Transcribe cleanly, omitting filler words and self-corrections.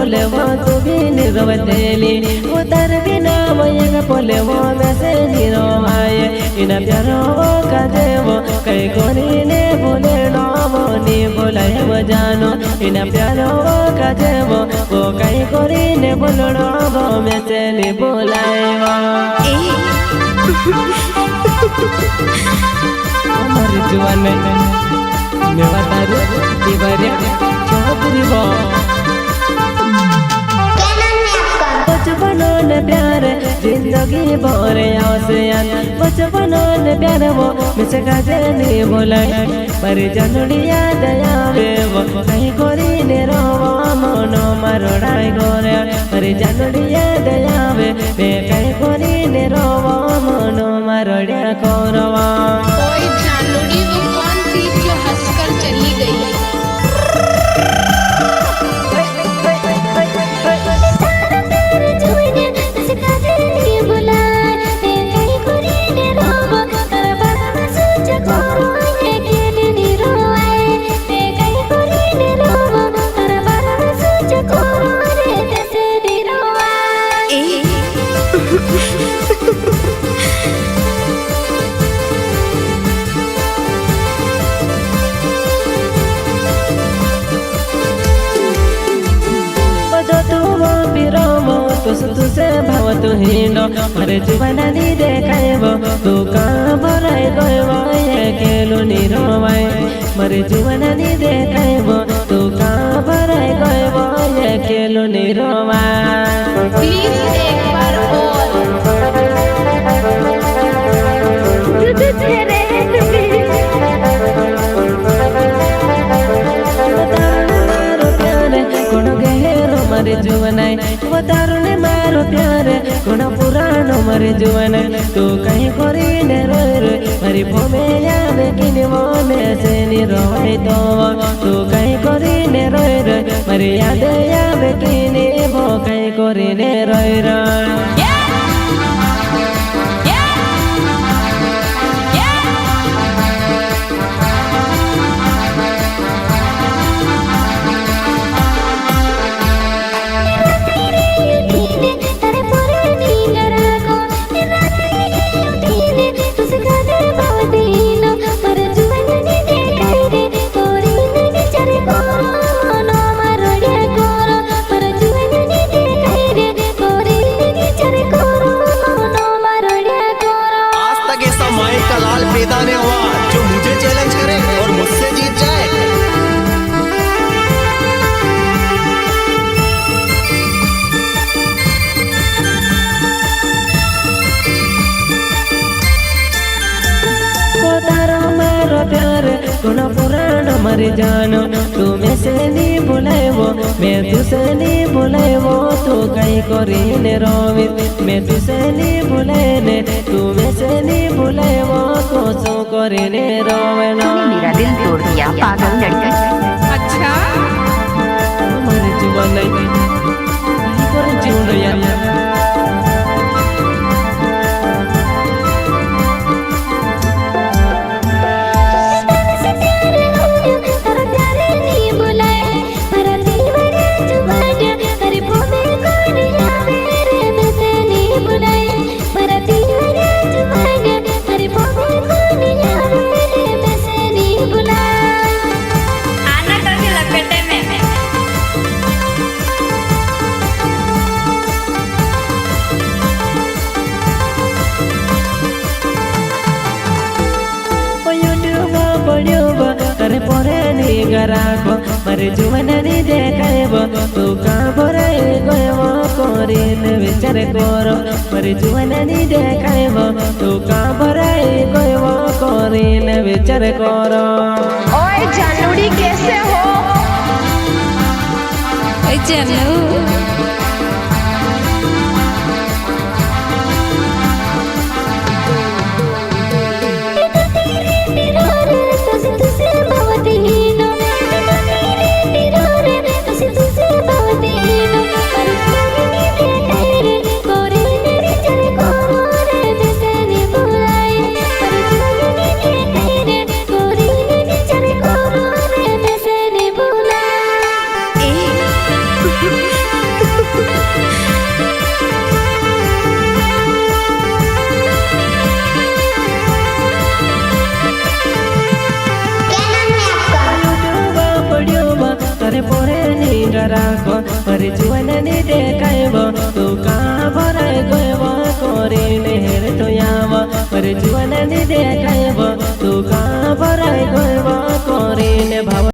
बोले वो तू भी निरवतेली उतर बिना वयग बोले वो मैं से निरवाए इन प्यारो का देवो कई कोरी ने बोले नो वो नी बोलाए वो जानो इन प्यारो का देवो वो कई कोरी ने बोलो नो वो मैं से नी बोलाए वो हमारे जुआन में मेवा तारू दीवारिया चौधरी वो बचपनों ने प्यार जिंदगी भरे आसियान बचपनों ने प्यार वो मुझे काजे नहीं बोलाए पर जनुड़िया दया वे वो कहीं कोरी ने रोवा मनो मरोड़ाई गोरे पर जनुड़िया दया वे कहीं कोरी ने रोवा मनो मरोड़िया कोरवा ओए जानूड़ी वो कौन थी जो हंसकर चली गई तुसे भाव तु हिंडो अरे जुबाना नी देखाइबो तू कहाँ भराई गयो ये केलु नी रोवाई मरे जुबाना नी देखाइबो तू कहाँ भराई गयो ये केलु नी रोवाई प्लीज एक बार मरे जुवनाई वो तारुने मारो प्यारे कोना पुरानो मरे जुवनाई तू कहीं कोरी ने रोए रे मरी भूमे यावे किनी वो में से नी रोए तो तू कहीं कोरी ने रोए रे मरी याद यावे किनी वो कहीं कोरी ने रोए रे बेदाने हुआ जो मुझे चैलेंज करे और मुझसे जीत जाए वो तारो मारो प्यार कोना पुरानो मरे जानो तू में से नहीं बुलाए वो मैं तुझसे नहीं बुलाए वो तू कहीं कोरी ने रोवी मैं तुझसे नहीं बुलाए ने तू में से नहीं बुलाए वो तो सो कोरी ने रोवे ना मेरा दिल तोड़ दिया पागल लड़की अच्छा हमारे जीवन नहीं कोरी जीवन यार करे पोरे नी गराको मरे जुवना नी देखाइबो तू कहाँ भराई गयो कोरी ने विचार करो मरे जुवना नी देखाइबो तू कहाँ भराई गयो कोरी ने विचार करो ओए जानूड़ी कैसे हो ओए जानू Thank you. राखो पर जुवन नि देखाइब तू कहाँ भराइ गइब कोरी नेहर तो आव पर जुवन नि देखाइब तू कहाँ